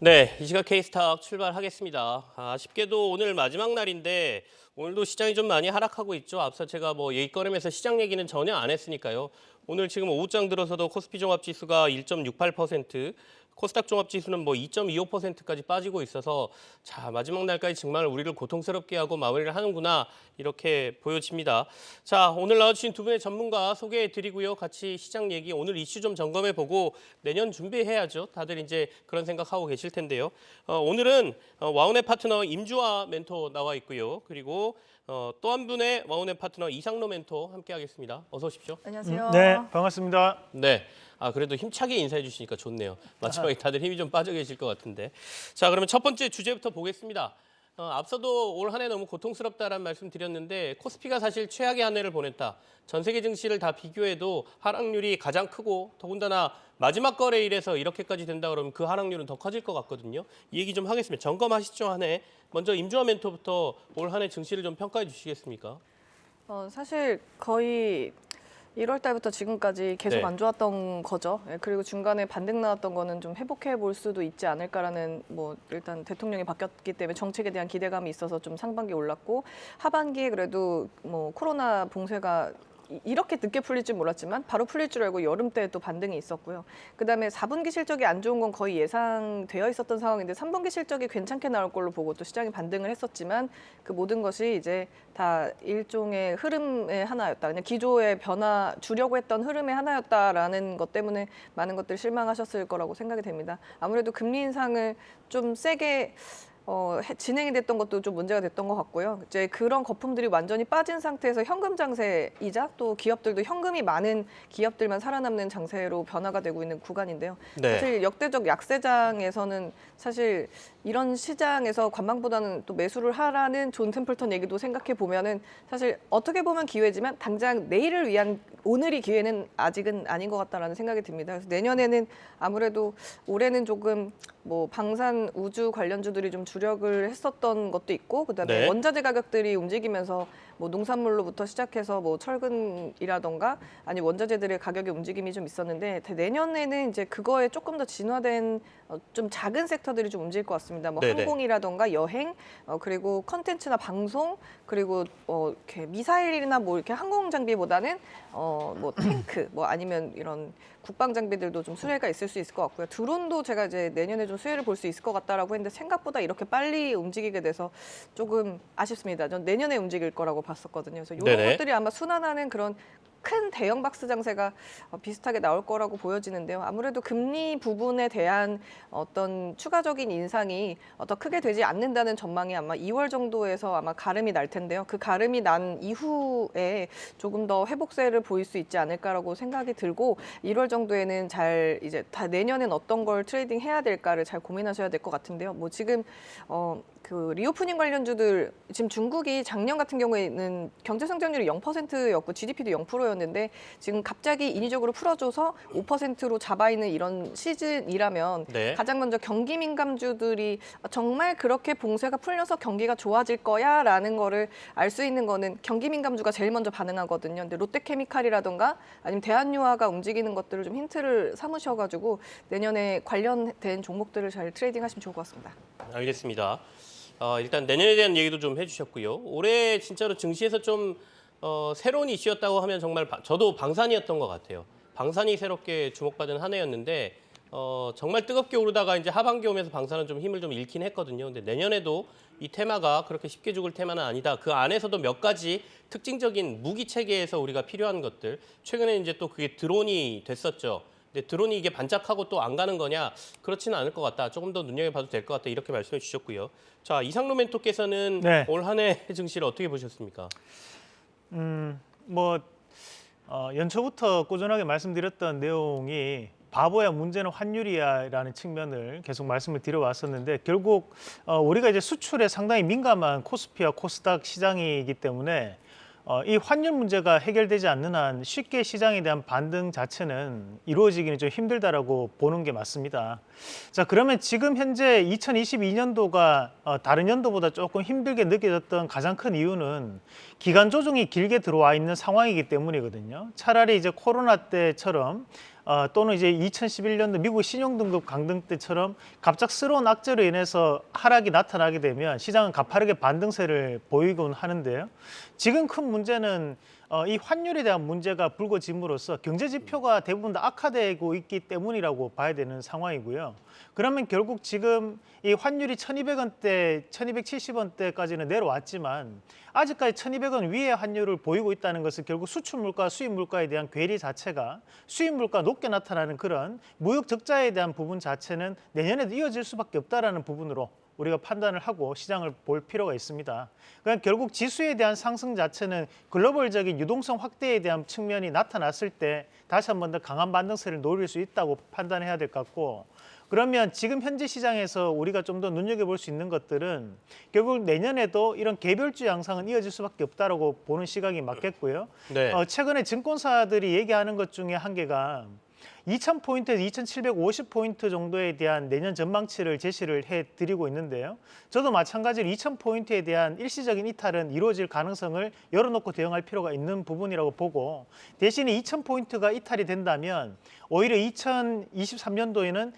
네, 이 시각 K스탁 출발하겠습니다. 아쉽게도 오늘 마지막 날인데 오늘도 시장이 좀 많이 하락하고 있죠. 앞서 제가 얘기 꺼내면서 시장 얘기는 전혀 안 했으니까요. 오늘 지금 오후장 들어서도 코스피 종합지수가 1.68%, 코스닥 종합지수는 2.25%까지 빠지고 있어서 자, 마지막 날까지 정말 우리를 고통스럽게 하고 마무리를 하는구나 이렇게 보여집니다. 자, 오늘 나와주신 두 분의 전문가 소개해드리고요. 같이 시장 얘기 오늘 이슈 좀 점검해보고 내년 준비해야죠. 다들 이제 그런 생각하고 계실 텐데요. 오늘은 와운의 파트너 임주화 멘토 나와 있고요. 그리고 또 한 분의 와운의 파트너 이상로 멘토 함께하겠습니다. 어서 오십시오. 안녕하세요. 네, 반갑습니다. 네. 그래도 힘차게 인사해 주시니까 좋네요. 마지막에 다들 힘이 좀 빠져 계실 것 같은데. 자, 그러면 첫 번째 주제부터 보겠습니다. 앞서도 올 한 해 너무 고통스럽다라는 말씀 드렸는데 코스피가 사실 최악의 한 해를 보냈다. 전 세계 증시를 다 비교해도 하락률이 가장 크고 더군다나 마지막 거래일에서 이렇게까지 된다 그러면 그 하락률은 더 커질 것 같거든요. 이 얘기 좀 하겠습니다. 점검하시죠, 한 해. 먼저 임주환 멘토부터 올 한 해 증시를 좀 평가해 주시겠습니까? 사실 거의 1월 달부터 지금까지 계속 네. 안 좋았던 거죠. 그리고 중간에 반등 나왔던 거는 좀 회복해 볼 수도 있지 않을까라는 일단 대통령이 바뀌었기 때문에 정책에 대한 기대감이 있어서 좀 상반기 올랐고 하반기에 그래도 코로나 봉쇄가 이렇게 늦게 풀릴 줄 몰랐지만 바로 풀릴 줄 알고 여름 때 또 반등이 있었고요. 그다음에 4분기 실적이 안 좋은 건 거의 예상되어 있었던 상황인데 3분기 실적이 괜찮게 나올 걸로 보고 또 시장이 반등을 했었지만 그 모든 것이 이제 다 일종의 흐름의 하나였다. 그냥 기조의 변화, 주려고 했던 흐름의 하나였다라는 것 때문에 많은 것들 실망하셨을 거라고 생각이 됩니다. 아무래도 금리 인상을 좀 세게 진행이 됐던 것도 좀 문제가 됐던 것 같고요. 이제 그런 거품들이 완전히 빠진 상태에서 현금 장세이자 또 기업들도 현금이 많은 기업들만 살아남는 장세로 변화가 되고 있는 구간인데요. 네. 사실 역대적 약세장에서는 사실 이런 시장에서 관망보다는 또 매수를 하라는 존 템플턴 얘기도 생각해 보면은 사실 어떻게 보면 기회지만 당장 내일을 위한 오늘이 기회는 아직은 아닌 것 같다라는 생각이 듭니다. 그래서 내년에는 아무래도 올해는 조금 방산 우주 관련주들이 좀 주력을 했었던 것도 있고 그다음에 네. 원자재 가격들이 움직이면서 농산물로부터 시작해서 철근이라던가 아니 원자재들의 가격의 움직임이 좀 있었는데 내년에는 이제 그거에 조금 더 진화된 좀 작은 섹터들이 좀 움직일 것 같습니다. 네네. 항공이라던가 여행 그리고 컨텐츠나 방송 그리고 이렇게 미사일이나 이렇게 항공 장비보다는 탱크 아니면 이런 국방 장비들도 좀 수혜가 있을 수 있을 것 같고요. 드론도 제가 이제 내년에 좀 수혜를 볼 수 있을 것 같다라고 했는데 생각보다 이렇게 빨리 움직이게 돼서 조금 아쉽습니다. 전 내년에 움직일 거라고 봤었거든요. 그래서 이런 네네. 것들이 아마 순환하는 그런 큰 대형 박스 장세가 비슷하게 나올 거라고 보여지는데요. 아무래도 금리 부분에 대한 어떤 추가적인 인상이 더 크게 되지 않는다는 전망이 아마 2월 정도에서 아마 가름이 날 텐데요. 그 가름이 난 이후에 조금 더 회복세를 보일 수 있지 않을까라고 생각이 들고 1월 정도에는 잘 이제 다 내년엔 어떤 걸 트레이딩 해야 될까를 잘 고민하셔야 될 것 같은데요. 지금 그 리오프닝 관련주들 지금 중국이 작년 같은 경우에는 경제 성장률이 0%였고 GDP도 0%였는데 지금 갑자기 인위적으로 풀어줘서 5%로 잡아 있는 이런 시즌이라면 네. 가장 먼저 경기 민감주들이 정말 그렇게 봉쇄가 풀려서 경기가 좋아질 거야라는 거를 알 수 있는 거는 경기 민감주가 제일 먼저 반응하거든요. 근데 롯데케미칼이라던가 아니면 대한유화가 움직이는 것들을 좀 힌트를 삼으셔가지고 내년에 관련된 종목들을 잘 트레이딩하시면 좋을 것 같습니다. 알겠습니다. 일단 내년에 대한 얘기도 좀 해주셨고요. 올해 진짜로 증시에서 좀 새로운 이슈였다고 하면 정말 저도 방산이었던 것 같아요. 방산이 새롭게 주목받은 한 해였는데 정말 뜨겁게 오르다가 이제 하반기 오면서 방산은 좀 힘을 좀 잃긴 했거든요. 근데 내년에도 이 테마가 그렇게 쉽게 죽을 테마는 아니다. 그 안에서도 몇 가지 특징적인 무기 체계에서 우리가 필요한 것들. 최근에 이제 또 그게 드론이 됐었죠. 근데 드론이 이게 반짝하고 또 안 가는 거냐? 그렇지는 않을 것 같다. 조금 더 눈여겨봐도 될 것 같다. 이렇게 말씀해 주셨고요. 자, 이상로 멘토께서는 네. 올 한 해 증시를 어떻게 보셨습니까? 연초부터 꾸준하게 말씀드렸던 내용이 바보야 문제는 환율이야라는 측면을 계속 말씀을 드려왔었는데 결국 우리가 이제 수출에 상당히 민감한 코스피와 코스닥 시장이기 때문에 이 환율 문제가 해결되지 않는 한 쉽게 시장에 대한 반등 자체는 이루어지기는 좀 힘들다라고 보는 게 맞습니다. 자, 그러면 지금 현재 2022년도가 다른 연도보다 조금 힘들게 느껴졌던 가장 큰 이유는 기간 조정이 길게 들어와 있는 상황이기 때문이거든요. 차라리 이제 코로나 때처럼 또는 이제 2011년도 미국 신용등급 강등 때처럼 갑작스러운 악재로 인해서 하락이 나타나게 되면 시장은 가파르게 반등세를 보이곤 하는데요. 지금 큰 문제는 이 환율에 대한 문제가 불거짐으로써 경제 지표가 대부분 다 악화되고 있기 때문이라고 봐야 되는 상황이고요. 그러면 결국 지금 이 환율이 1,200원대, 1,270원대까지는 내려왔지만 아직까지 1,200원 위의 환율을 보이고 있다는 것은 결국 수출 물가, 수입 물가에 대한 괴리 자체가 수입 물가 높게 나타나는 그런 무역 적자에 대한 부분 자체는 내년에도 이어질 수밖에 없다라는 부분으로 우리가 판단을 하고 시장을 볼 필요가 있습니다. 그러니까 결국 지수에 대한 상승 자체는 글로벌적인 유동성 확대에 대한 측면이 나타났을 때 다시 한 번 더 강한 반등세를 노릴 수 있다고 판단해야 될 것 같고, 그러면 지금 현재 시장에서 우리가 좀 더 눈여겨볼 수 있는 것들은 결국 내년에도 이런 개별주 양상은 이어질 수밖에 없다라고 보는 시각이 맞겠고요. 네. 최근에 증권사들이 얘기하는 것 중에 한 개가 2,000포인트에서 2,750포인트 정도에 대한 내년 전망치를 제시를 해드리고 있는데요. 저도 마찬가지로 2,000포인트에 대한 일시적인 이탈은 이루어질 가능성을 열어놓고 대응할 필요가 있는 부분이라고 보고, 대신에 2,000포인트가 이탈이 된다면 오히려 2023년도에는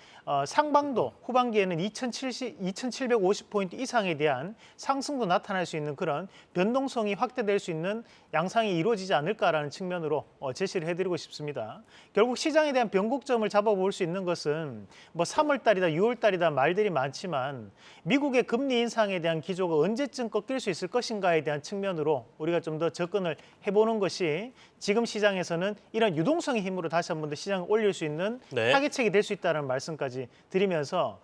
상반도, 후반기에는 2,750포인트 이상에 대한 상승도 나타날 수 있는 그런 변동성이 확대될 수 있는 양상이 이루어지지 않을까라는 측면으로 제시를 해드리고 싶습니다. 결국 시장에 대한 변곡점을 잡아볼 수 있는 것은 뭐 3월 달이다, 6월 달이다 말들이 많지만 미국의 금리 인상에 대한 기조가 언제쯤 꺾일 수 있을 것인가에 대한 측면으로 우리가 좀 더 접근을 해보는 것이 지금 시장에서는 이런 유동성의 힘으로 다시 한 번 더 시장을 올릴 수 있는 네. 타겟책이 될 수 있다는 말씀까지 드리면서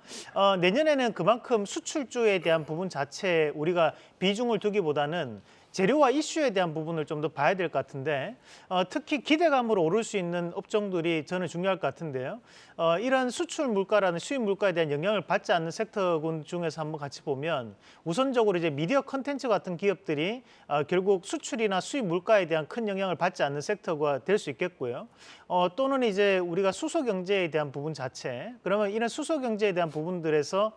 내년에는 그만큼 수출주에 대한 부분 자체에 우리가 비중을 두기보다는 재료와 이슈에 대한 부분을 좀 더 봐야 될 것 같은데, 특히 기대감으로 오를 수 있는 업종들이 저는 중요할 것 같은데요. 이런 수출 물가라는 수입 물가에 대한 영향을 받지 않는 섹터군 중에서 한번 같이 보면 우선적으로 이제 미디어 컨텐츠 같은 기업들이 결국 수출이나 수입 물가에 대한 큰 영향을 받지 않는 섹터가 될 수 있겠고요. 또는 이제 우리가 수소 경제에 대한 부분 자체, 그러면 이런 수소 경제에 대한 부분들에서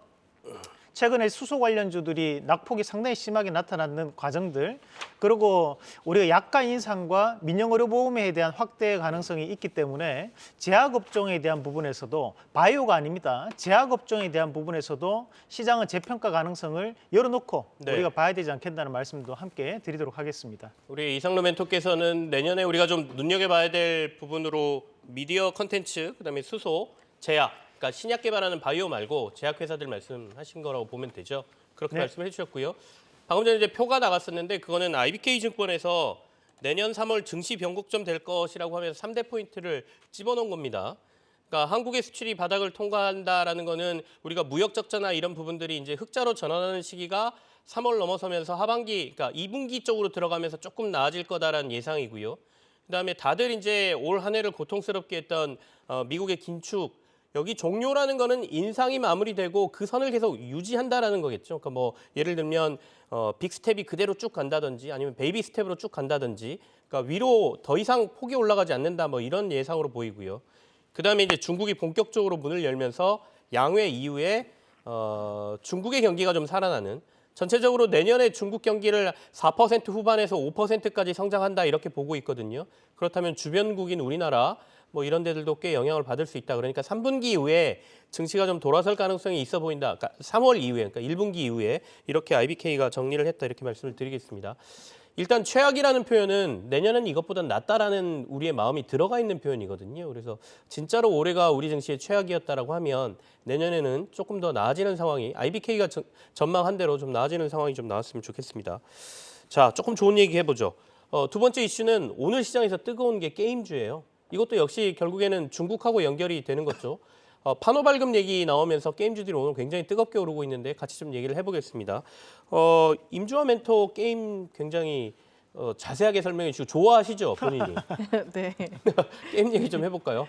최근에 수소 관련주들이 낙폭이 상당히 심하게 나타나는 과정들, 그리고 우리가 약가 인상과 민영의료보험에 대한 확대 가능성이 있기 때문에 제약업종에 대한 부분에서도, 바이오가 아닙니다, 제약업종에 대한 부분에서도 시장은 재평가 가능성을 열어놓고 네. 우리가 봐야 되지 않겠다는 말씀도 함께 드리도록 하겠습니다. 우리 이상로 멘토께서는 내년에 우리가 좀 눈여겨봐야 될 부분으로 미디어 컨텐츠, 그다음에 수소, 제약, 그러니까 신약 개발하는 바이오 말고 제약회사들 말씀하신 거라고 보면 되죠. 그렇게 네. 말씀해 주셨고요. 방금 전에 이제 표가 나갔었는데 그거는 IBK증권에서 내년 3월 증시 변곡점 될 것이라고 하면서 3대 포인트를 집어넣은 겁니다. 그러니까 한국의 수출이 바닥을 통과한다라는 거는 우리가 무역 적자나 이런 부분들이 이제 흑자로 전환하는 시기가 3월 넘어서면서 하반기, 그러니까 2분기 쪽으로 들어가면서 조금 나아질 거다라는 예상이고요. 그다음에 다들 이제 올 한 해를 고통스럽게 했던 미국의 긴축, 여기 종료라는 거는 인상이 마무리되고 그 선을 계속 유지한다라는 거겠죠. 그러니까 뭐 예를 들면 빅스텝이 그대로 쭉 간다든지 아니면 베이비 스텝으로 쭉 간다든지, 그러니까 위로 더 이상 폭이 올라가지 않는다, 뭐 이런 예상으로 보이고요. 그다음에 이제 중국이 본격적으로 문을 열면서 양회 이후에 중국의 경기가 좀 살아나는, 전체적으로 내년에 중국 경기를 4% 후반에서 5%까지 성장한다 이렇게 보고 있거든요. 그렇다면 주변국인 우리나라 뭐 이런 데들도 꽤 영향을 받을 수 있다. 그러니까 3분기 이후에 증시가 좀 돌아설 가능성이 있어 보인다. 그러니까 3월 이후에, 그러니까 1분기 이후에 이렇게 IBK가 정리를 했다, 이렇게 말씀을 드리겠습니다. 일단 최악이라는 표현은 내년은 이것보다 낫다라는 우리의 마음이 들어가 있는 표현이거든요. 그래서 진짜로 올해가 우리 증시의 최악이었다라고 하면 내년에는 조금 더 나아지는 상황이, IBK가 전망한 대로 좀 나아지는 상황이 좀 나왔으면 좋겠습니다. 자, 조금 좋은 얘기 해보죠. 두 번째 이슈는 오늘 시장에서 뜨거운 게 게임주예요. 이것도 역시 결국에는 중국하고 연결이 되는 거죠. 판호 발급 얘기 나오면서 게임주들이 오늘 굉장히 뜨겁게 오르고 있는데 같이 좀 얘기를 해보겠습니다. 임주환 멘토 게임 굉장히 자세하게 설명해 주시고 좋아하시죠, 본인이? 네. 게임 얘기 좀 해볼까요?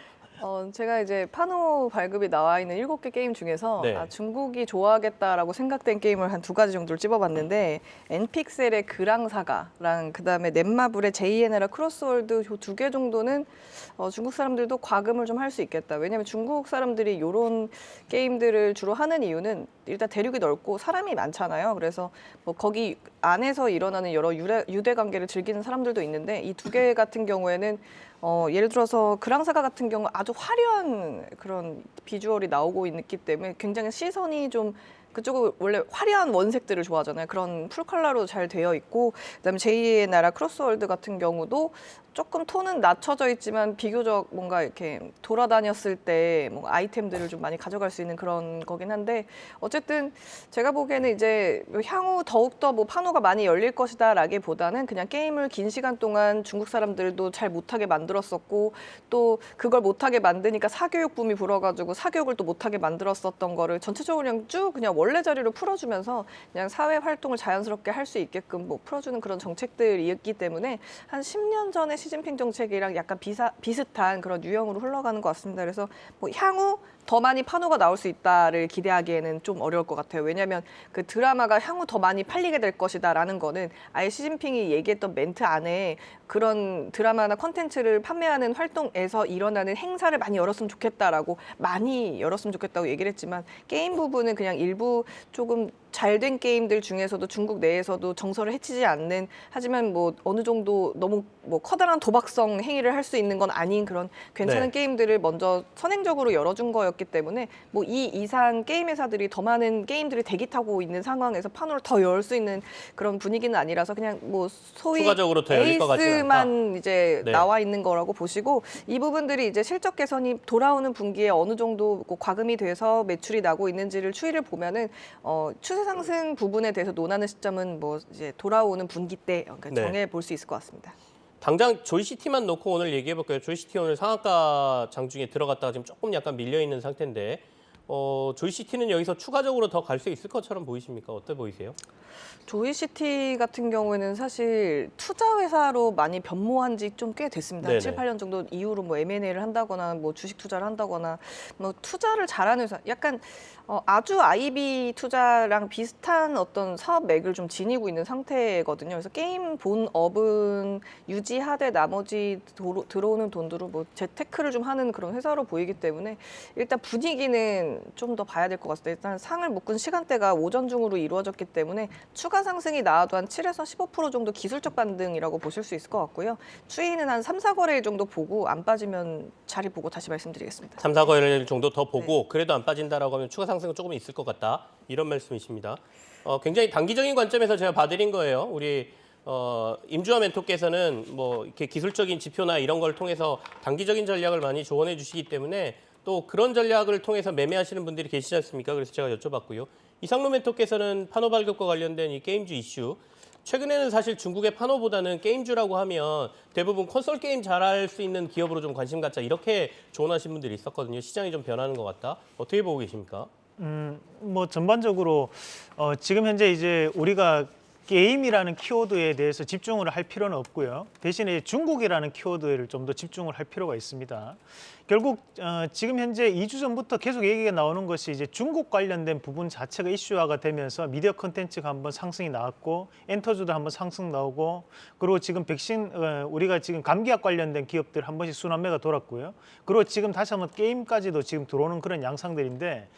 제가 이제 판호 발급이 나와 있는 7개 게임 중에서 네. 중국이 좋아하겠다라고 생각된 게임을 한 2가지 정도를 찝어봤는데, 엔픽셀의 그랑사가랑 그다음에 넷마블의 JNLA 크로스월드 2개 정도는 중국 사람들도 과금을 좀 할 수 있겠다. 왜냐하면 중국 사람들이 이런 게임들을 주로 하는 이유는 일단 대륙이 넓고 사람이 많잖아요. 그래서 뭐 거기 안에서 일어나는 여러 유대 관계를 즐기는 사람들도 있는데, 이 2개 같은 경우에는 예를 들어서 그랑사가 같은 경우 아주 화려한 그런 비주얼이 나오고 있기 때문에 굉장히 시선이 좀 그쪽은 원래 화려한 원색들을 좋아하잖아요. 그런 풀컬러로 잘 되어 있고 그다음에 제2의 나라 크로스월드 같은 경우도 조금 톤은 낮춰져 있지만 비교적 뭔가 이렇게 돌아다녔을 때 뭔가 아이템들을 좀 많이 가져갈 수 있는 그런 거긴 한데 어쨌든 제가 보기에는 이제 향후 더욱더 뭐 판호가 많이 열릴 것이다라기보다는 그냥 게임을 긴 시간 동안 중국 사람들도 잘 못하게 만들었었고 또 그걸 못하게 만드니까 사교육 붐이 불어가지고 사교육을 또 못하게 만들었었던 거를 전체적으로 그냥 쭉 그냥 원래 자리로 풀어주면서 그냥 사회 활동을 자연스럽게 할 수 있게끔 뭐 풀어주는 그런 정책들이었기 때문에 한 10년 전에 시진핑 정책이랑 약간 비슷한 그런 유형으로 흘러가는 것 같습니다. 그래서 뭐 향후 더 많이 판호가 나올 수 있다를 기대하기에는 좀 어려울 것 같아요. 왜냐하면 그 드라마가 향후 더 많이 팔리게 될 것이다라는 거는 아예 시진핑이 얘기했던 멘트 안에 그런 드라마나 콘텐츠를 판매하는 활동에서 일어나는 행사를 많이 열었으면 좋겠다라고 많이 열었으면 좋겠다고 얘기를 했지만 게임 부분은 그냥 일부 조금 잘된 게임들 중에서도 중국 내에서도 정서를 해치지 않는 하지만 뭐 어느 정도 너무 뭐 커다란 도박성 행위를 할 수 있는 건 아닌 그런 괜찮은 네. 게임들을 먼저 선행적으로 열어준 거였기 때문에 뭐 이 이상 게임 회사들이 더 많은 게임들을 대기 타고 있는 상황에서 판호를 더 열 수 있는 그런 분위기는 아니라서 그냥 뭐 소위 추가적으로 더 열릴 것 같지는 에이스만 이제 네. 나와 있는 거라고 보시고 이 부분들이 이제 실적 개선이 돌아오는 분기에 어느 정도 뭐 과금이 돼서 매출이 나고 있는지를 추이를 보면은 추세 상승 부분에 대해서 논하는 시점은 뭐 이제 돌아오는 분기 때 그러니까 네. 정해 볼 수 있을 것 같습니다. 당장 조이시티만 놓고 오늘 얘기해 볼까요? 조이시티 오늘 상한가 장중에 들어갔다가 지금 조금 약간 밀려 있는 상태인데 조이시티는 여기서 추가적으로 더 갈 수 있을 것처럼 보이십니까? 어때 보이세요? 조이시티 같은 경우에는 사실 투자 회사로 많이 변모한 지 좀 꽤 됐습니다. 한 네네. 7, 8년 정도 이후로 뭐 M&A를 한다거나 뭐 주식 투자를 한다거나 뭐 투자를 잘하는 회사 약간 아주 IB 투자랑 비슷한 어떤 사업 맥을 좀 지니고 있는 상태거든요. 그래서 게임 본업은 유지하되 나머지 들어오는 돈으로 뭐 재테크를 좀 하는 그런 회사로 보이기 때문에 일단 분위기는 좀 더 봐야 될 것 같습니다. 일단 상을 묶은 시간대가 오전 중으로 이루어졌기 때문에 추가 상승이 나와도 한 7에서 15% 정도 기술적 반등이라고 보실 수 있을 것 같고요. 추이는 한 3, 4거래일 정도 보고 안 빠지면 자리 보고 다시 말씀드리겠습니다. 3, 4거래일 정도 더 보고 그래도 안 빠진다라고 하면 추가 상승은 조금 있을 것 같다. 이런 말씀이십니다. 굉장히 단기적인 관점에서 제가 봐드린 거예요. 우리 임주화 멘토께서는 뭐 이렇게 기술적인 지표나 이런 걸 통해서 단기적인 전략을 많이 조언해 주시기 때문에 또 그런 전략을 통해서 매매하시는 분들이 계시지 않습니까? 그래서 제가 여쭤봤고요. 이상로 멘토께서는 판호 발급과 관련된 이 게임주 이슈 최근에는 사실 중국의 판호보다는 게임주라고 하면 대부분 콘솔 게임 잘할 수 있는 기업으로 좀 관심 갖자 이렇게 조언하신 분들이 있었거든요. 시장이 좀 변하는 것 같다. 어떻게 보고 계십니까? 뭐 전반적으로 지금 현재 이제 우리가 게임이라는 키워드에 대해서 집중을 할 필요는 없고요. 대신에 중국이라는 키워드를 좀 더 집중을 할 필요가 있습니다. 결국 지금 현재 2주 전부터 계속 얘기가 나오는 것이 이제 중국 관련된 부분 자체가 이슈화가 되면서 미디어 콘텐츠가 한번 상승이 나왔고 엔터주도 한번 상승 나오고 그리고 지금 백신 우리가 지금 감기약 관련된 기업들 한 번씩 순환매가 돌았고요. 그리고 지금 다시 한번 게임까지도 지금 들어오는 그런 양상들인데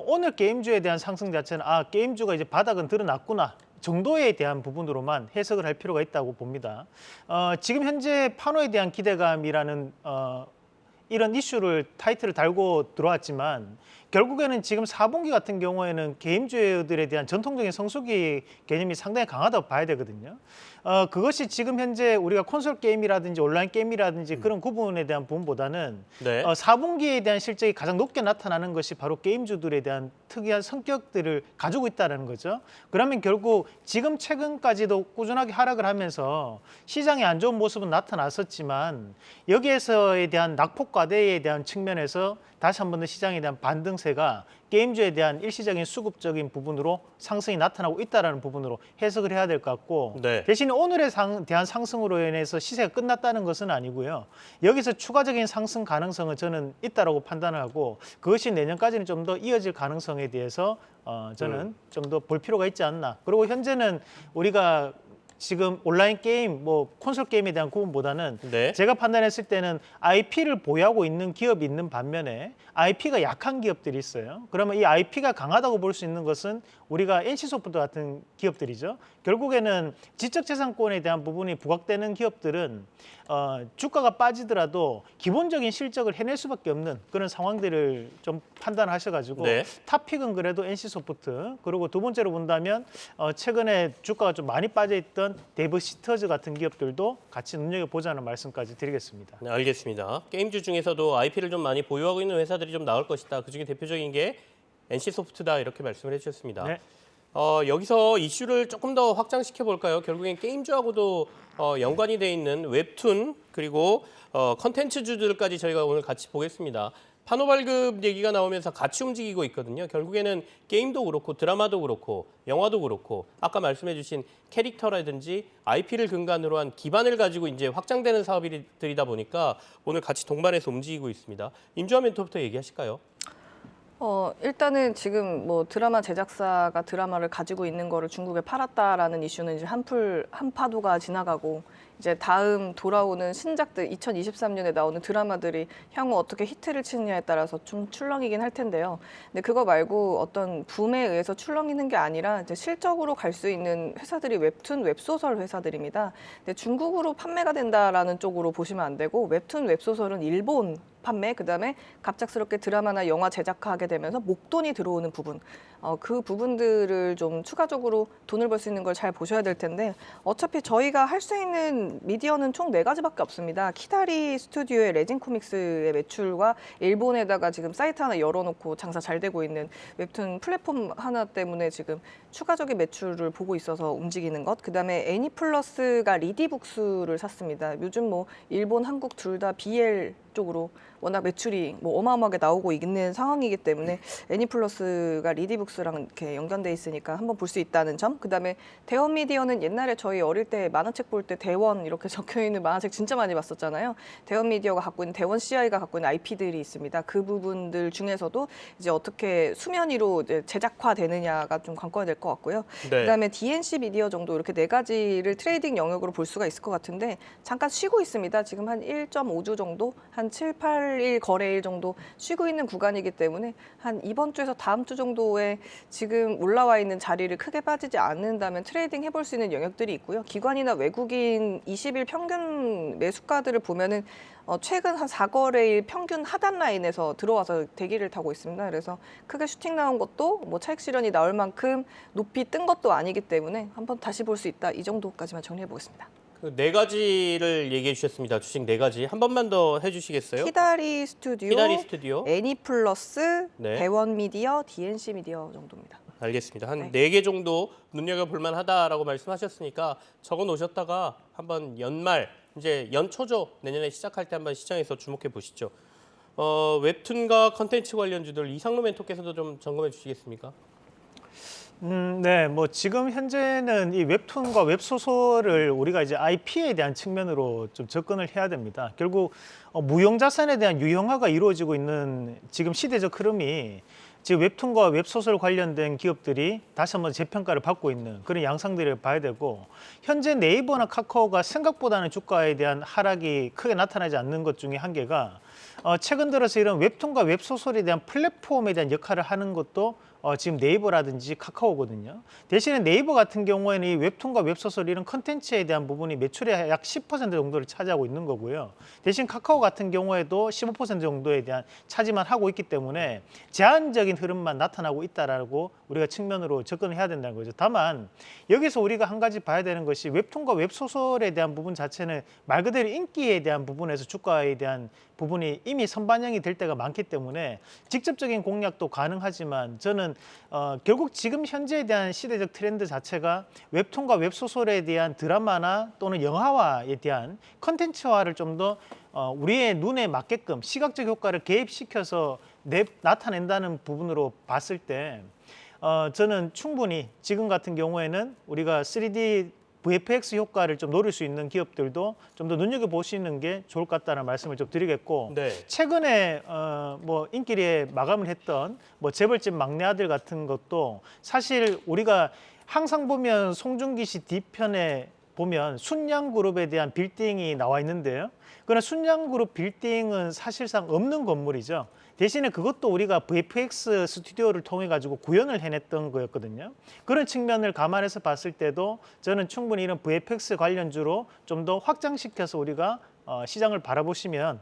오늘 게임주에 대한 상승 자체는 게임주가 이제 바닥은 드러났구나. 정도에 대한 부분으로만 해석을 할 필요가 있다고 봅니다. 지금 현재 판호에 대한 기대감이라는 이런 이슈를 타이틀을 달고 들어왔지만 결국에는 지금 4분기 같은 경우에는 게임주들에 대한 전통적인 성수기 개념이 상당히 강하다고 봐야 되거든요. 그것이 지금 현재 우리가 콘솔 게임이라든지 온라인 게임이라든지 그런 구분에 대한 부분보다는 네. 4분기에 대한 실적이 가장 높게 나타나는 것이 바로 게임주들에 대한 특이한 성격들을 가지고 있다는 거죠. 그러면 결국 지금 최근까지도 꾸준하게 하락을 하면서 시장의 안 좋은 모습은 나타났었지만 여기에서에 대한 낙폭과대에 대한 측면에서 다시 한 번 더 시장에 대한 반등세가 게임주에 대한 일시적인 수급적인 부분으로 상승이 나타나고 있다는 부분으로 해석을 해야 될 것 같고 네. 대신에 오늘에 대한 상승으로 인해서 시세가 끝났다는 것은 아니고요. 여기서 추가적인 상승 가능성은 저는 있다라고 판단을 하고 그것이 내년까지는 좀 더 이어질 가능성에 대해서 저는 좀 더 볼 필요가 있지 않나. 그리고 현재는 우리가 지금 온라인 게임, 뭐 콘솔 게임에 대한 구분보다는 네. 제가 판단했을 때는 IP를 보유하고 있는 기업이 있는 반면에 IP가 약한 기업들이 있어요. 그러면 이 IP가 강하다고 볼 수 있는 것은 우리가 NC소프트 같은 기업들이죠. 결국에는 지적재산권에 대한 부분이 부각되는 기업들은 주가가 빠지더라도 기본적인 실적을 해낼 수밖에 없는 그런 상황들을 좀 판단하셔가지고 네. 탑픽은 그래도 NC소프트, 그리고 두 번째로 본다면 최근에 주가가 좀 많이 빠져있던 데브시터즈 같은 기업들도 같이 눈여겨보자는 말씀까지 드리겠습니다. 네, 알겠습니다. 게임주 중에서도 IP를 좀 많이 보유하고 있는 회사들이 좀 나올 것이다. 그중에 대표적인 게 NC소프트다 이렇게 말씀을 해주셨습니다. 네. 여기서 이슈를 조금 더 확장시켜 볼까요? 결국엔 게임주하고도 연관이 돼 있는 웹툰 그리고 컨텐츠주들까지 저희가 오늘 같이 보겠습니다. 판호 발급 얘기가 나오면서 같이 움직이고 있거든요. 결국에는 게임도 그렇고 드라마도 그렇고 영화도 그렇고 아까 말씀해 주신 캐릭터라든지 IP를 근간으로 한 기반을 가지고 이제 확장되는 사업들이다 보니까 오늘 같이 동반해서 움직이고 있습니다. 임주환 멘토부터 얘기하실까요? 일단은 지금 뭐 드라마 제작사가 드라마를 가지고 있는 거를 중국에 팔았다라는 이슈는 이제 한 파도가 지나가고 이제 다음 돌아오는 신작들 2023년에 나오는 드라마들이 향후 어떻게 히트를 치느냐에 따라서 좀 출렁이긴 할 텐데요. 근데 그거 말고 어떤 붐에 의해서 출렁이는 게 아니라 이제 실적으로 갈 수 있는 회사들이 웹툰, 웹소설 회사들입니다. 근데 중국으로 판매가 된다라는 쪽으로 보시면 안 되고 웹툰, 웹소설은 일본 판매, 그다음에 갑작스럽게 드라마나 영화 제작하게 되면서 목돈이 들어오는 부분, 그 부분들을 좀 추가적으로 돈을 벌 수 있는 걸 잘 보셔야 될 텐데 어차피 저희가 할 수 있는 미디어는 총 4가지밖에 없습니다. 키다리 스튜디오의 레진 코믹스의 매출과 일본에다가 지금 사이트 하나 열어놓고 장사 잘 되고 있는 웹툰 플랫폼 하나 때문에 지금 추가적인 매출을 보고 있어서 움직이는 것. 그다음에 애니플러스가 리디북스를 샀습니다. 요즘 뭐 일본, 한국 둘 다 BL 쪽으로 워낙 매출이 뭐 어마어마하게 나오고 있는 상황이기 때문에 애니플러스가 리디북스랑 이렇게 연관돼 있으니까 한번 볼 수 있다는 점. 그다음에 대원 미디어는 옛날에 저희 어릴 때 만화책 볼 때 대원 이렇게 적혀 있는 만화책 진짜 많이 봤었잖아요. 대원 미디어가 갖고 있는 대원 CI가 갖고 있는 IP들이 있습니다. 그 부분들 중에서도 이제 어떻게 수면 위로 이제 제작화되느냐가 좀 관건이 될 것 같고요. 네. 그다음에 DNC 미디어 정도 이렇게 4가지를 트레이딩 영역으로 볼 수가 있을 것 같은데 잠깐 쉬고 있습니다. 지금 한 1.5주 정도, 한 7, 8일 거래일 정도 쉬고 있는 구간이기 때문에 한 이번 주에서 다음 주 정도에 지금 올라와 있는 자리를 크게 빠지지 않는다면 트레이딩 해볼 수 있는 영역들이 있고요. 기관이나 외국인 20일 평균 매수가들을 보면은 최근 한 4거래일 평균 하단 라인에서 들어와서 대기를 타고 있습니다. 그래서 크게 슈팅 나온 것도 뭐 차익 실현이 나올 만큼 높이 뜬 것도 아니기 때문에 한번 다시 볼 수 있다. 이 정도까지만 정리해 보겠습니다. 그 4가지를 얘기해 주셨습니다. 주식 4가지. 한 번만 더 해주시겠어요? 키다리 스튜디오, 키다리 스튜디오. 애니플러스, 네. 대원 미디어, DNC 미디어 정도입니다. 알겠습니다. 한 네. 4개 정도 눈여겨볼 만하다라고 말씀하셨으니까 적어 놓으셨다가 한번 연말, 이제 연초죠. 내년에 시작할 때 한번 시장에서 주목해 보시죠. 웹툰과 컨텐츠 관련주들 이상로 멘토께서도 좀 점검해 주시겠습니까? 네, 뭐 지금 현재는 이 웹툰과 웹소설을 우리가 이제 IP에 대한 측면으로 좀 접근을 해야 됩니다. 결국 무형자산에 대한 유형화가 이루어지고 있는 지금 시대적 흐름이 지금 웹툰과 웹소설 관련된 기업들이 다시 한번 재평가를 받고 있는 그런 양상들을 봐야 되고, 현재 네이버나 카카오가 생각보다는 주가에 대한 하락이 크게 나타나지 않는 것 중에 한 개가 최근 들어서 이런 웹툰과 웹소설에 대한 플랫폼에 대한 역할을 하는 것도 지금 네이버라든지 카카오거든요. 대신에 네이버 같은 경우에는 이 웹툰과 웹소설 이런 컨텐츠에 대한 부분이 매출의 약 10% 정도를 차지하고 있는 거고요. 대신 카카오 같은 경우에도 15% 정도에 대한 차지만 하고 있기 때문에 제한적인 흐름만 나타나고 있다라고 우리가 측면으로 접근을 해야 된다는 거죠. 다만 여기서 우리가 한 가지 봐야 되는 것이 웹툰과 웹소설에 대한 부분 자체는 말 그대로 인기에 대한 부분에서 주가에 대한 부분이 이미 선반영이 될 때가 많기 때문에 직접적인 공략도 가능하지만 저는 결국 지금 현재에 대한 시대적 트렌드 자체가 웹툰과 웹소설에 대한 드라마나 또는 영화화에 대한 컨텐츠화를 좀 더 우리의 눈에 맞게끔 시각적 효과를 개입시켜서 나타낸다는 부분으로 봤을 때 저는 충분히 지금 같은 경우에는 우리가 3D VFX 효과를 좀 노릴 수 있는 기업들도 좀 더 눈여겨보시는 게 좋을 것 같다는 말씀을 좀 드리겠고, 네. 최근에 뭐 인기리에 마감을 했던 뭐 재벌집 막내 아들 같은 것도 사실 우리가 항상 보면 송중기 씨 뒤편에 보면 순양그룹에 대한 빌딩이 나와 있는데요. 그러나 순양그룹 빌딩은 사실상 없는 건물이죠. 대신에 그것도 우리가 VFX 스튜디오를 통해 가지고 구현을 해냈던 거였거든요. 그런 측면을 감안해서 봤을 때도 저는 충분히 이런 VFX 관련주로 좀 더 확장시켜서 우리가 시장을 바라보시면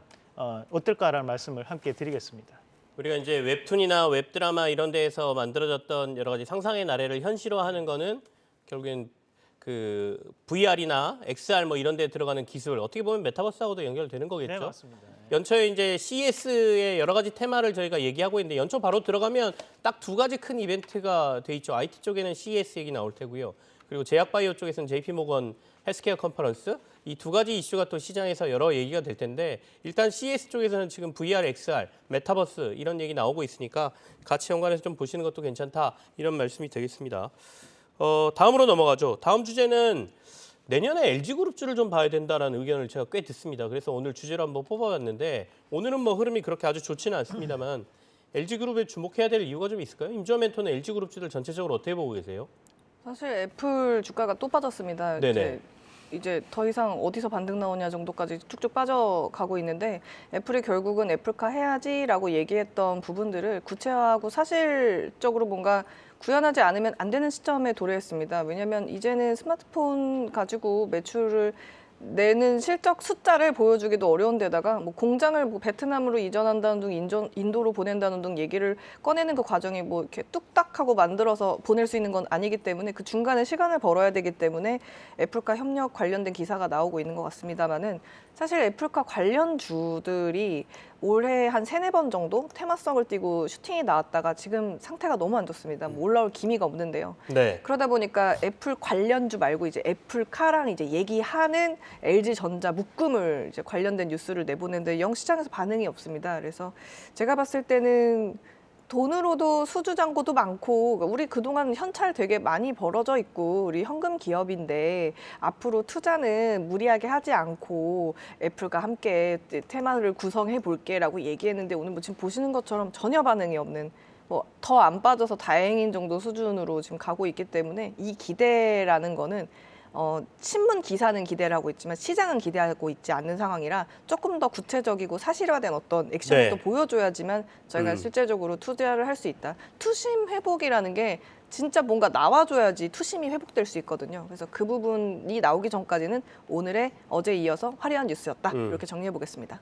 어떨까라는 말씀을 함께 드리겠습니다. 우리가 이제 웹툰이나 웹드라마 이런 데에서 만들어졌던 여러 가지 상상의 나래를 현실화하는 거는 결국엔 그 VR이나 XR 뭐 이런 데 들어가는 기술 어떻게 보면 메타버스하고도 연결되는 거겠죠. 네, 맞습니다. 연초에 이제 CES의 여러 가지 테마를 저희가 얘기하고 있는데 연초 바로 들어가면 딱 두 가지 큰 이벤트가 돼 있죠. IT 쪽에는 CES 얘기 나올 테고요. 그리고 제약바이오 쪽에서는 JP모건 헬스케어 컨퍼런스 이 두 가지 이슈가 또 시장에서 여러 얘기가 될 텐데 일단 CES 쪽에서는 지금 VR, XR, 메타버스 이런 얘기 나오고 있으니까 같이 연관해서 좀 보시는 것도 괜찮다 이런 말씀이 되겠습니다. 다음으로 넘어가죠. 다음 주제는 내년에 LG그룹주를 좀 봐야 된다라는 의견을 제가 꽤 듣습니다. 그래서 오늘 주제로 한번 뽑아봤는데 오늘은 뭐 흐름이 그렇게 아주 좋지는 않습니다만 LG그룹에 주목해야 될 이유가 좀 있을까요? 임주환 멘토는 LG그룹주들 전체적으로 어떻게 보고 계세요? 사실 애플 주가가 또 빠졌습니다. 네네. 이제 더 이상 어디서 반등 나오냐 정도까지 쭉쭉 빠져가고 있는데 애플이 결국은 애플카 해야지라고 얘기했던 부분들을 구체화하고 사실적으로 뭔가 구현하지 않으면 안 되는 시점에 도래했습니다. 왜냐하면 이제는 스마트폰 가지고 매출을 내는 실적 숫자를 보여주기도 어려운 데다가 뭐 공장을 뭐 베트남으로 이전한다는 등 인도로 보낸다는 등 얘기를 꺼내는 그 과정이 뭐 이렇게 뚝딱하고 만들어서 보낼 수 있는 건 아니기 때문에 그 중간에 시간을 벌어야 되기 때문에 애플카 협력 관련된 기사가 나오고 있는 것 같습니다만은 사실 애플카 관련주들이 올해 한 3-4번 정도 테마성을 띠고 슈팅이 나왔다가 지금 상태가 너무 안 좋습니다. 뭐 올라올 기미가 없는데요. 네. 그러다 보니까 애플 관련주 말고 이제 애플카랑 이제 얘기하는 LG전자 묶음을 이제 관련된 뉴스를 내보내는데 영 시장에서 반응이 없습니다. 그래서 제가 봤을 때는 돈으로도 수주잔고도 많고 우리 그동안 현찰 되게 많이 벌어져 있고 우리 현금 기업인데 앞으로 투자는 무리하게 하지 않고 애플과 함께 테마를 구성해 볼게라고 얘기했는데 오늘 뭐 지금 보시는 것처럼 전혀 반응이 없는 뭐 더 안 빠져서 다행인 정도 수준으로 지금 가고 있기 때문에 이 기대라는 거는 신문 기사는 기대를 하고 있지만 시장은 기대하고 있지 않는 상황이라 조금 더 구체적이고 사실화된 어떤 액션을 네. 또 보여줘야지만 저희가 실제적으로 투자를 할 수 있다. 투심 회복이라는 게 진짜 뭔가 나와줘야지 투심이 회복될 수 있거든요. 그래서 그 부분이 나오기 전까지는 오늘의 어제 이어서 화려한 뉴스였다. 이렇게 정리해 보겠습니다.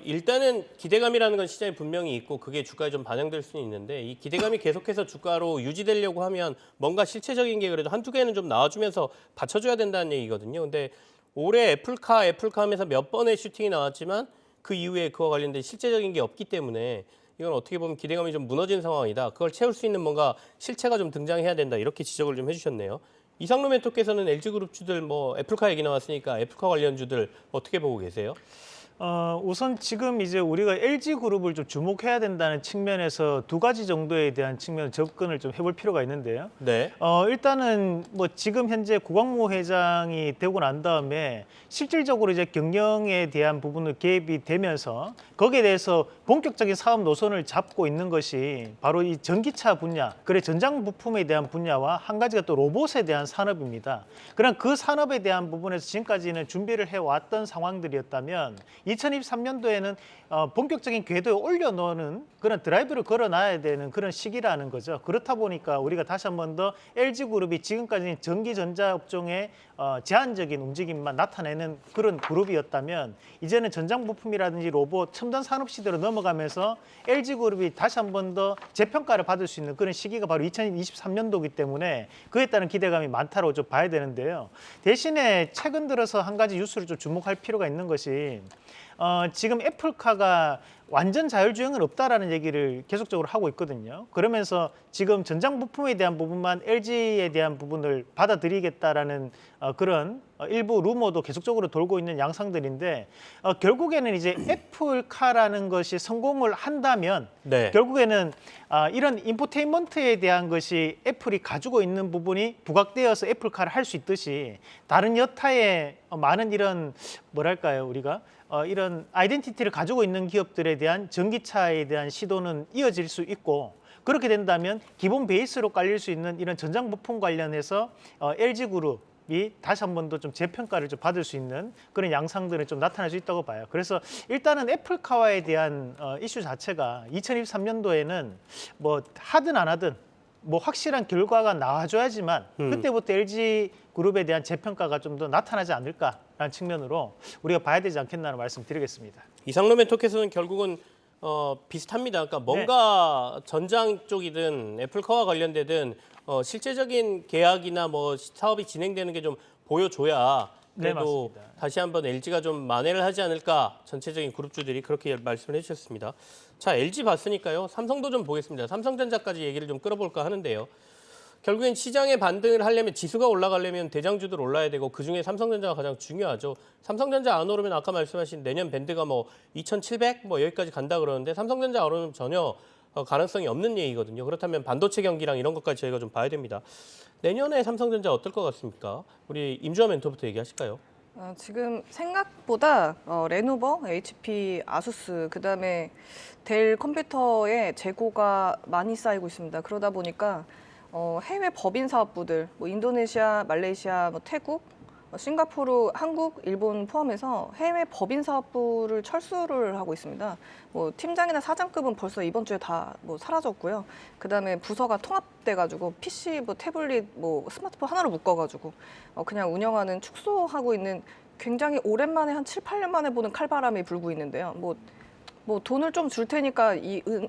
일단은 기대감이라는 건 시장에 분명히 있고 그게 주가에 좀 반영될 수는 있는데 이 기대감이 계속해서 주가로 유지되려고 하면 뭔가 실체적인 게 그래도 한두 개는 좀 나와주면서 받쳐줘야 된다는 얘기거든요. 근데 올해 애플카 하면서 몇 번의 슈팅이 나왔지만 그 이후에 그와 관련된 실제적인 게 없기 때문에 이건 어떻게 보면 기대감이 좀 무너진 상황이다. 그걸 채울 수 있는 뭔가 실체가 좀 등장해야 된다. 이렇게 지적을 좀 해주셨네요. 이상로 멘토께서는 LG그룹주들 뭐 애플카 얘기 나왔으니까 애플카 관련주들 어떻게 보고 계세요? 우선 지금 이제 우리가 LG그룹을 좀 주목해야 된다는 측면에서 두 가지 정도에 대한 측면 접근을 좀 해볼 필요가 있는데요. 네. 일단은 뭐 지금 현재 구광모 회장이 되고 난 다음에 실질적으로 이제 경영에 대한 부분을 개입이 되면서 거기에 대해서 본격적인 사업 노선을 잡고 있는 것이 바로 이 전기차 분야, 그래 전장 부품에 대한 분야와 한 가지가 또 로봇에 대한 산업입니다. 그럼 그 산업에 대한 부분에서 지금까지는 준비를 해왔던 상황들이었다면 2023년도에는 본격적인 궤도에 올려놓는 그런 드라이브를 걸어놔야 되는 그런 시기라는 거죠. 그렇다 보니까 우리가 다시 한 번 더 LG그룹이 지금까지 전기전자 업종의 제한적인 움직임만 나타내는 그런 그룹이었다면 이제는 전장 부품이라든지 로봇, 첨단 산업 시대로 넘어가면서 LG그룹이 다시 한 번 더 재평가를 받을 수 있는 그런 시기가 바로 2023년도이기 때문에 그에 따른 기대감이 많다고 좀 봐야 되는데요. 대신에 최근 들어서 한 가지 뉴스를 좀 주목할 필요가 있는 것이 지금 애플카가 완전 자율주행은 없다라는 얘기를 계속적으로 하고 있거든요. 그러면서 지금 전장 부품에 대한 부분만 LG에 대한 부분을 받아들이겠다라는 그런 일부 루머도 계속적으로 돌고 있는 양상들인데 결국에는 이제 애플카라는 것이 성공을 한다면 네. 결국에는 이런 인포테인먼트에 대한 것이 애플이 가지고 있는 부분이 부각되어서 애플카를 할 수 있듯이 다른 여타의 많은 이런 뭐랄까요 우리가 이런 아이덴티티를 가지고 있는 기업들에 대한 전기차에 대한 시도는 이어질 수 있고 그렇게 된다면 기본 베이스로 깔릴 수 있는 이런 전장 부품 관련해서 LG그룹 기업이 다시 한 번 더 좀 재평가를 좀 받을 수 있는 그런 양상들은 좀 나타날 수 있다고 봐요. 그래서 일단은 애플카와에 대한 이슈 자체가 2023년도에는 뭐 하든 안 하든 뭐 확실한 결과가 나와줘야지만 그때부터 LG 그룹에 대한 재평가가 좀 더 나타나지 않을까라는 측면으로 우리가 봐야 되지 않겠나는 말씀드리겠습니다. 이상로 멘토께서는 결국은 비슷합니다. 그러니까 뭔가 전장 쪽이든 애플카와 관련되든 실제적인 계약이나 뭐 사업이 진행되는 게 좀 보여줘야 네, 그래도 맞습니다. 다시 한번 LG가 좀 만회를 하지 않을까 전체적인 그룹주들이 그렇게 말씀을 해주셨습니다. 자, LG 봤으니까요. 삼성도 좀 보겠습니다. 삼성전자까지 얘기를 좀 끌어볼까 하는데요. 결국엔 시장의 반등을 하려면 지수가 올라가려면 대장주들 올라야 되고 그중에 삼성전자가 가장 중요하죠. 삼성전자 안 오르면 아까 말씀하신 내년 밴드가 뭐 2,700 뭐 여기까지 간다 그러는데 삼성전자 안 오르면 전혀 가능성이 없는 얘기거든요. 그렇다면 반도체 경기랑 이런 것까지 저희가 좀 봐야 됩니다. 내년에 삼성전자 어떨 것 같습니까? 우리 임주환 멘토부터 얘기하실까요? 지금 생각보다 레노버, HP, 아수스, 그다음에 델 컴퓨터의 재고가 많이 쌓이고 있습니다. 그러다 보니까 해외 법인 사업부들, 뭐 인도네시아, 말레이시아, 뭐 태국, 싱가포르, 한국, 일본 포함해서 해외 법인 사업부를 철수를 하고 있습니다. 뭐 팀장이나 사장급은 벌써 이번 주에 다 뭐 사라졌고요. 그다음에 부서가 통합돼가지고 PC, 뭐 태블릿, 뭐 스마트폰 하나로 묶어가지고 그냥 운영하는 축소하고 있는 굉장히 오랜만에 한 7, 8년 만에 보는 칼바람이 불고 있는데요. 뭐 돈을 좀 줄 테니까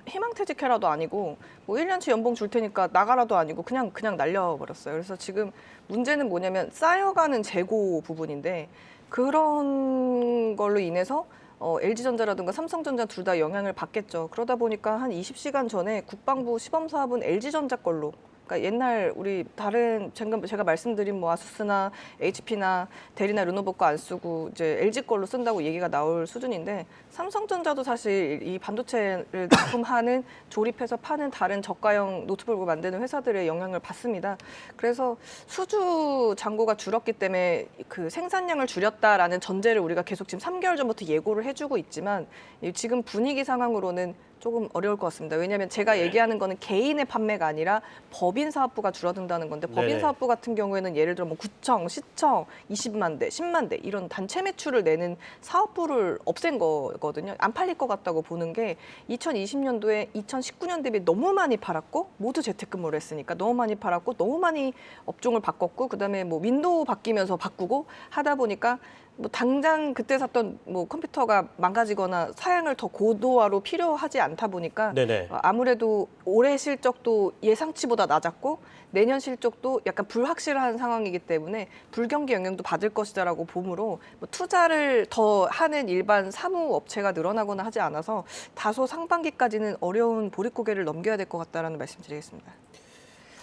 희망퇴직해라도 아니고 뭐 1년치 연봉 줄 테니까 나가라도 아니고 그냥 날려버렸어요. 그래서 지금 문제는 뭐냐면 쌓여가는 재고 부분인데 그런 걸로 인해서 LG전자라든가 삼성전자 둘 다 영향을 받겠죠. 그러다 보니까 한 20시간 전에 국방부 시범사업은 LG전자 걸로 그러니까 옛날 우리 다른 제가 말씀드린 뭐 아수스나 HP나 델이나 르노버 거 안 쓰고 이제 LG 걸로 쓴다고 얘기가 나올 수준인데 삼성전자도 사실 이 반도체를 납품하는 조립해서 파는 다른 저가형 노트북을 만드는 회사들의 영향을 받습니다. 그래서 수주 잔고가 줄었기 때문에 그 생산량을 줄였다라는 전제를 우리가 계속 지금 3개월 전부터 예고를 해주고 있지만 지금 분위기 상황으로는 조금 어려울 것 같습니다. 왜냐하면 제가 얘기하는 거는 개인의 판매가 아니라 법인 사업부가 줄어든다는 건데 법인 네네. 사업부 같은 경우에는 예를 들어 뭐 구청, 시청 20만 대, 10만 대 이런 단체 매출을 내는 사업부를 없앤 거거든요. 안 팔릴 것 같다고 보는 게 2020년도에 2019년 대비 너무 많이 팔았고 모두 재택근무를 했으니까 너무 많이 팔았고 너무 많이 업종을 바꿨고 그다음에 뭐 윈도우 바뀌면서 바꾸고 하다 보니까 뭐 당장 그때 샀던 뭐 컴퓨터가 망가지거나 사양을 더 고도화로 필요하지 않다 보니까 네네. 아무래도 올해 실적도 예상치보다 낮았고 내년 실적도 약간 불확실한 상황이기 때문에 불경기 영향도 받을 것이다라고 보므로 뭐 투자를 더 하는 일반 사무 업체가 늘어나거나 하지 않아서 다소 상반기까지는 어려운 보릿고개를 넘겨야 될 것 같다라는 말씀드리겠습니다.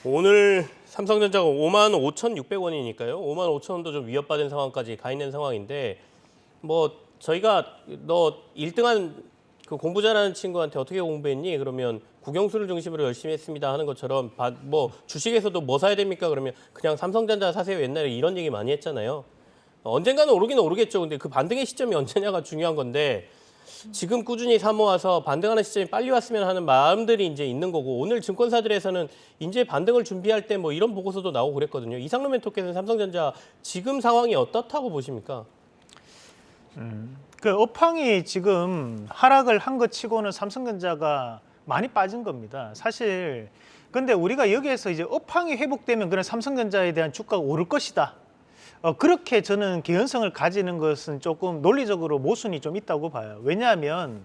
오늘 삼성전자가 55,600원이니까요. 55,000원도 좀 위협받은 상황까지 가 있는 상황인데 뭐 저희가 너 1등한 그 공부 잘하는 친구한테 어떻게 공부했니? 그러면 국영수를 중심으로 열심히 했습니다 하는 것처럼 뭐 주식에서도 뭐 사야 됩니까? 그러면 그냥 삼성전자 사세요. 옛날에 이런 얘기 많이 했잖아요. 언젠가는 오르기는 오르겠죠. 근데 그 반등의 시점이 언제냐가 중요한 건데 지금 꾸준히 사모아서 반등하는 시점이 빨리 왔으면 하는 마음들이 이제 있는 거고 오늘 증권사들에서는 이제 반등을 준비할 때 뭐 이런 보고서도 나오고 그랬거든요. 이상로 멘토께서는 삼성전자 지금 상황이 어떻다고 보십니까? 그 업황이 지금 하락을 한 것 치고는 삼성전자가 많이 빠진 겁니다. 사실 근데 우리가 여기에서 이제 업황이 회복되면 그런 삼성전자에 대한 주가가 오를 것이다. 그렇게 저는 개연성을 가지는 것은 조금 논리적으로 모순이 좀 있다고 봐요. 왜냐하면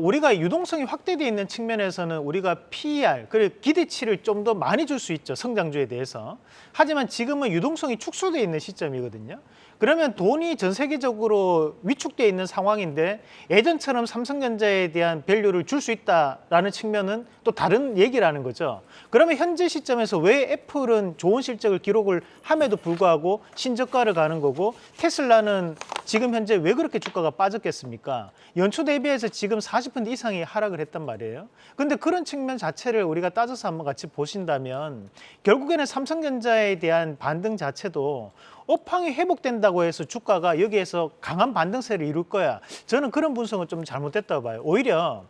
우리가 유동성이 확대되어 있는 측면에서는 우리가 PER, 그리고 기대치를 좀 더 많이 줄 수 있죠. 성장주에 대해서. 하지만 지금은 유동성이 축소되어 있는 시점이거든요. 그러면 돈이 전 세계적으로 위축되어 있는 상황인데 예전처럼 삼성전자에 대한 밸류를 줄 수 있다라는 측면은 또 다른 얘기라는 거죠. 그러면 현재 시점에서 왜 애플은 좋은 실적을 기록을 함에도 불구하고 신저가를 가는 거고 테슬라는 지금 현재 왜 그렇게 주가가 빠졌겠습니까? 연초 대비해서 지금 40% 이상이 하락을 했단 말이에요. 근데 그런 측면 자체를 우리가 따져서 한번 같이 보신다면 결국에는 삼성전자에 대한 반등 자체도 업황이 회복된다고 해서 주가가 여기에서 강한 반등세를 이룰 거야. 저는 그런 분석은 좀 잘못됐다고 봐요. 오히려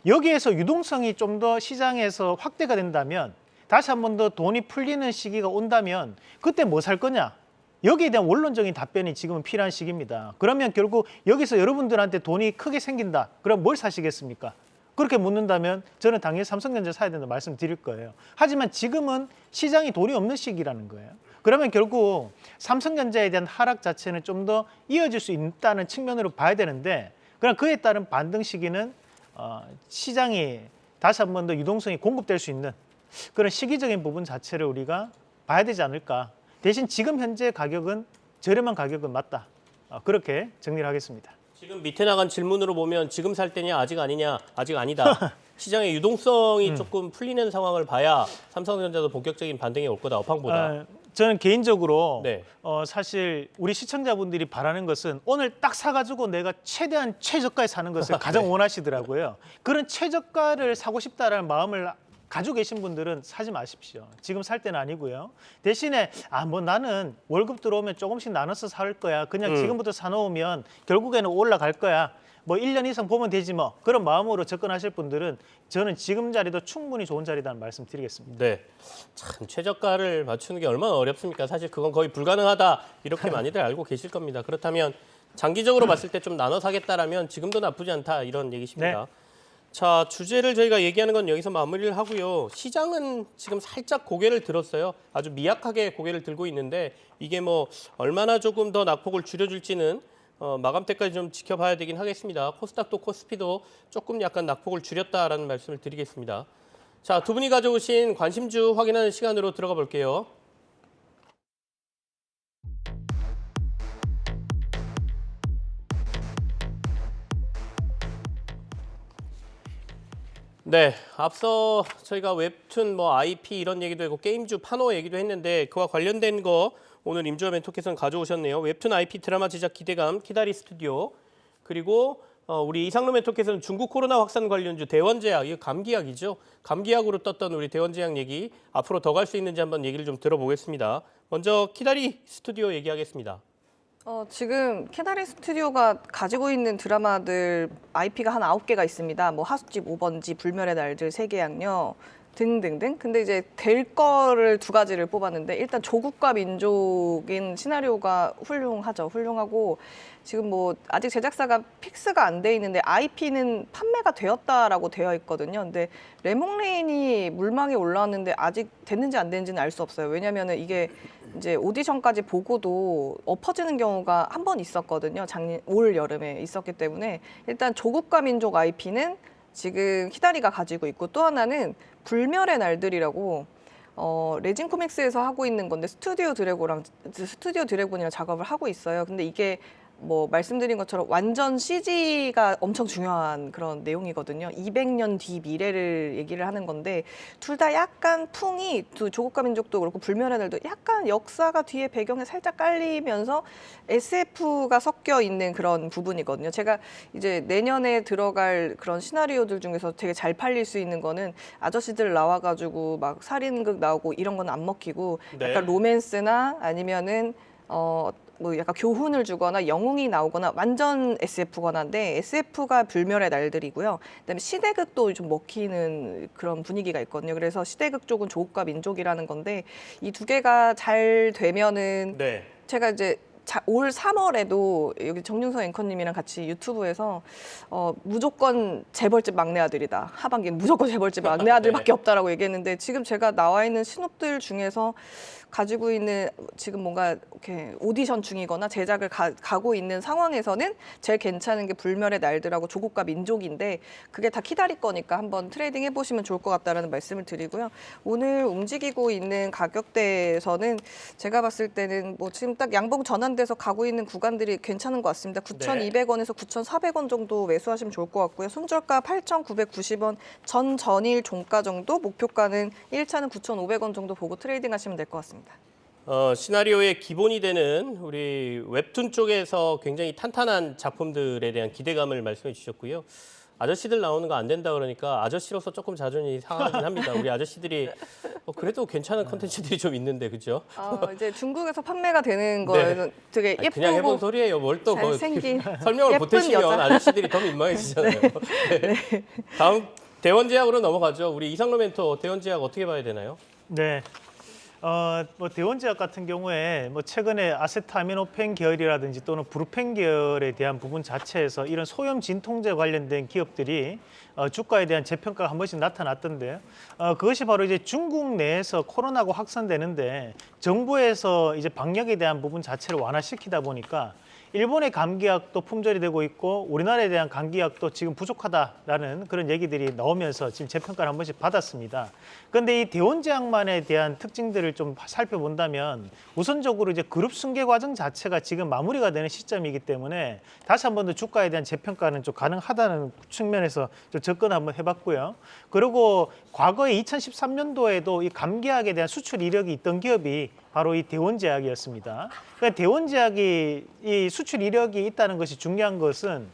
여기에서 유동성이 좀 더 시장에서 확대가 된다면 다시 한 번 더 돈이 풀리는 시기가 온다면 그때 뭐 살 거냐? 여기에 대한 원론적인 답변이 지금은 필요한 시기입니다. 그러면 결국 여기서 여러분들한테 돈이 크게 생긴다. 그럼 뭘 사시겠습니까? 그렇게 묻는다면 저는 당연히 삼성전자 사야 된다 말씀드릴 거예요. 하지만 지금은 시장이 돈이 없는 시기라는 거예요. 그러면 결국 삼성전자에 대한 하락 자체는 좀 더 이어질 수 있다는 측면으로 봐야 되는데 그럼 그에 따른 반등 시기는 시장이 다시 한 번 더 유동성이 공급될 수 있는 그런 시기적인 부분 자체를 우리가 봐야 되지 않을까. 대신 지금 현재 가격은 저렴한 가격은 맞다. 그렇게 정리를 하겠습니다. 지금 밑에 나간 질문으로 보면 지금 살 때냐 아직 아니냐 아직 아니다. 시장의 유동성이 조금 풀리는 상황을 봐야 삼성전자도 본격적인 반등이 올 거다. 업황보다. 저는 개인적으로 네. 사실 우리 시청자분들이 바라는 것은 오늘 딱 사가지고 내가 최대한 최저가에 사는 것을 가장 원하시더라고요. 그런 최저가를 사고 싶다라는 마음을 가지고 계신 분들은 사지 마십시오. 지금 살 때는 아니고요. 대신에 뭐 나는 월급 들어오면 조금씩 나눠서 살 거야. 그냥 지금부터 사놓으면 결국에는 올라갈 거야. 뭐 1년 이상 보면 되지 뭐. 그런 마음으로 접근하실 분들은 저는 지금 자리도 충분히 좋은 자리다는 말씀 드리겠습니다. 네. 참 최저가를 맞추는 게 얼마나 어렵습니까? 사실 그건 거의 불가능하다. 이렇게 많이들 알고 계실 겁니다. 그렇다면 장기적으로 봤을 때 좀 나눠 사겠다라면 지금도 나쁘지 않다. 이런 얘기십니다. 네. 자, 주제를 저희가 얘기하는 건 여기서 마무리를 하고요. 시장은 지금 살짝 고개를 들었어요. 아주 미약하게 고개를 들고 있는데 이게 뭐 얼마나 조금 더 낙폭을 줄여줄지는 마감 때까지 좀 지켜봐야 되긴 하겠습니다. 코스닥도 코스피도 조금 약간 낙폭을 줄였다라는 말씀을 드리겠습니다. 자, 두 분이 가져오신 관심주 확인하는 시간으로 들어가 볼게요. 네, 앞서 저희가 웹툰, IP 이런 얘기도 했고 게임주 판호 얘기도 했는데 그와 관련된 거 오늘 임주화 멘토께서는 가져오셨네요. 웹툰 IP 드라마 제작 기대감 키다리 스튜디오 그리고 우리 이상로 멘토께서는 중국 코로나 확산 관련주 대원제약, 이거 감기약이죠. 감기약으로 떴던 우리 대원제약 얘기 앞으로 더 갈 수 있는지 한번 얘기를 좀 들어보겠습니다. 먼저 키다리 스튜디오 얘기하겠습니다. 지금 키다리 스튜디오가 가지고 있는 드라마들 IP가 한 9개가 있습니다. 뭐 하숙집 5번지, 불멸의 날들, 세계양녀 등등등. 근데 이제 될 거를 2가지를 뽑았는데 일단 조국과 민족인 시나리오가 훌륭하죠. 훌륭하고 지금 뭐 아직 제작사가 픽스가 안 돼 있는데 IP는 판매가 되었다라고 되어 있거든요. 근데 레몽레인이 물망에 올라왔는데 아직 됐는지 안 됐는지는 알 수 없어요. 왜냐면은 이게 이제 오디션까지 보고도 엎어지는 경우가 한 번 있었거든요. 올 여름에 있었기 때문에 일단 조국과 민족 IP는 지금 키다리가 가지고 있고 또 하나는 불멸의 날들이라고 레진 코믹스에서 하고 있는 건데 스튜디오 드래곤이랑 작업을 하고 있어요. 근데 이게 뭐 말씀드린 것처럼 완전 CG가 엄청 중요한 그런 내용이거든요. 200년 뒤 미래를 얘기를 하는 건데 둘 다 약간 풍이 조국과 민족도 그렇고 불멸의 날도 약간 역사가 뒤에 배경에 살짝 깔리면서 SF가 섞여 있는 그런 부분이거든요. 제가 이제 내년에 들어갈 그런 시나리오들 중에서 되게 잘 팔릴 수 있는 거는 아저씨들 나와가지고 막 살인극 나오고 이런 건 안 먹히고 네. 약간 로맨스나 아니면은 뭐 약간 교훈을 주거나 영웅이 나오거나 완전 SF거나인데 SF가 불멸의 날들이고요. 그다음에 시대극도 좀 먹히는 그런 분위기가 있거든요. 그래서 시대극 쪽은 조국과 민족이라는 건데 이 2개가 잘 되면은 네. 제가 이제 올 3월에도 여기 정윤서 앵커님이랑 같이 유튜브에서 무조건 재벌집 막내 아들이다. 하반기는 무조건 재벌집 막내 아들밖에 없다라고 얘기했는데 지금 제가 나와 있는 신업들 중에서 가지고 있는 지금 뭔가 이렇게 오디션 중이거나 제작을 가고 있는 상황에서는 제일 괜찮은 게 불멸의 날들하고 조국과 민족인데 그게 다 키다리 거니까 한번 트레이딩 해보시면 좋을 것 같다라는 말씀을 드리고요. 오늘 움직이고 있는 가격대에서는 제가 봤을 때는 뭐 지금 딱 양봉 전환돼서 가고 있는 구간들이 괜찮은 것 같습니다. 9,200원에서 9,400원 정도 매수하시면 좋을 것 같고요. 손절가 8,990원 전일 종가 정도, 목표가는 1차는 9,500원 정도 보고 트레이딩 하시면 될 것 같습니다. 시나리오의 기본이 되는 우리 웹툰 쪽에서 굉장히 탄탄한 작품들에 대한 기대감을 말씀해 주셨고요. 아저씨들 나오는 거 안 된다 그러니까 아저씨로서 조금 자존심이 상하긴 합니다. 우리 아저씨들이 그래도 괜찮은 콘텐츠들이 좀 있는데 그죠? 이제 중국에서 판매가 되는 거에서 되게 예쁘고 그냥 해본 소리예요. 뭘 또 잘생긴 설명을 예쁜 보태시면 여자. 아저씨들이 더 민망해지잖아요. 네. 다음 대원제약으로 넘어가죠. 우리 이상로 멘토 대원제약 어떻게 봐야 되나요? 네. 뭐 대원제약 같은 경우에 뭐 최근에 아세트아미노펜 계열이라든지 또는 브루펜 계열에 대한 부분 자체에서 이런 소염 진통제 관련된 기업들이 주가에 대한 재평가가 한 번씩 나타났던데요. 그것이 바로 이제 중국 내에서 코로나가 확산되는데 정부에서 이제 방역에 대한 부분 자체를 완화시키다 보니까 일본의 감기약도 품절이 되고 있고 우리나라에 대한 감기약도 지금 부족하다라는 그런 얘기들이 나오면서 지금 재평가를 한 번씩 받았습니다. 그런데 이 대원제약만에 대한 특징들을 좀 살펴본다면 우선적으로 이제 그룹 승계 과정 자체가 지금 마무리가 되는 시점이기 때문에 다시 한 번 더 주가에 대한 재평가는 좀 가능하다는 측면에서 좀 접근 한번 해봤고요. 그리고 과거에 2013년도에도 이 감기약에 대한 수출 이력이 있던 기업이 바로 이 대원제약이었습니다. 그러니까 대원제약이 이 수출 이력이 있다는 것이 중요한 것은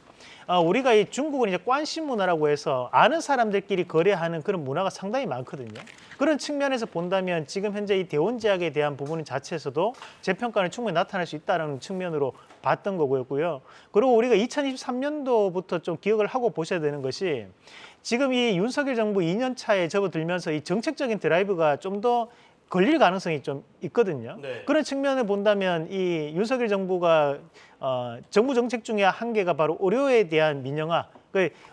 우리가 이 중국은 이제 관심 문화라고 해서 아는 사람들끼리 거래하는 그런 문화가 상당히 많거든요. 그런 측면에서 본다면 지금 현재 이 대원제약에 대한 부분 자체에서도 재평가는 충분히 나타날 수 있다는 측면으로 봤던 거고요. 그리고 우리가 2023년도부터 좀 기억을 하고 보셔야 되는 것이 지금 이 윤석열 정부 2년 차에 접어들면서 이 정책적인 드라이브가 좀 더 걸릴 가능성이 좀 있거든요. 네. 그런 측면을 본다면 이 윤석열 정부가 정부 정책 중에 한 개가 바로 의료에 대한 민영화.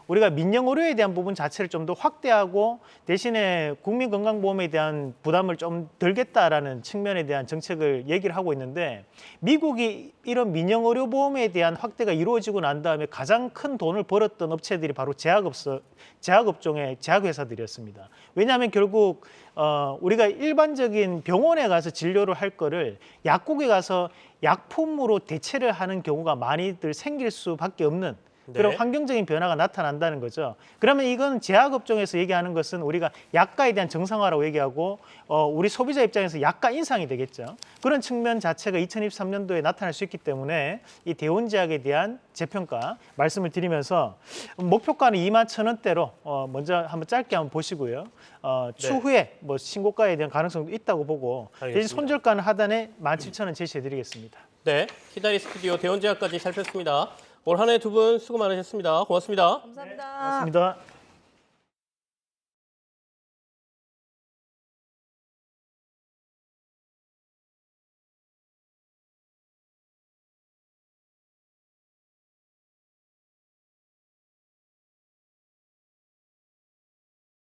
우리가 민영 의료에 대한 부분 자체를 좀 더 확대하고 대신에 국민건강보험에 대한 부담을 좀 덜겠다라는 측면에 대한 정책을 얘기를 하고 있는데 미국이 이런 민영 의료보험에 대한 확대가 이루어지고 난 다음에 가장 큰 돈을 벌었던 업체들이 바로 제약업종의 제약회사들이었습니다. 왜냐하면 결국 우리가 일반적인 병원에 가서 진료를 할 거를 약국에 가서 약품으로 대체를 하는 경우가 많이들 생길 수밖에 없는 그런 네. 환경적인 변화가 나타난다는 거죠. 그러면 이건 제약업종에서 얘기하는 것은 우리가 약가에 대한 정상화라고 얘기하고 우리 소비자 입장에서 약가 인상이 되겠죠. 그런 측면 자체가 2023년도에 나타날 수 있기 때문에 이 대원제약에 대한 재평가 말씀을 드리면서 목표가는 21,000원대로 먼저 한번 짧게 한번 보시고요. 추후에 뭐 신고가에 대한 가능성도 있다고 보고 대신 알겠습니다. 손절가는 하단에 17,000원 제시해드리겠습니다. 네, 키다리 스튜디오 대원제약까지 살폈습니다. 올 한 해 두 분 수고 많으셨습니다. 고맙습니다. 감사합니다. 고맙습니다.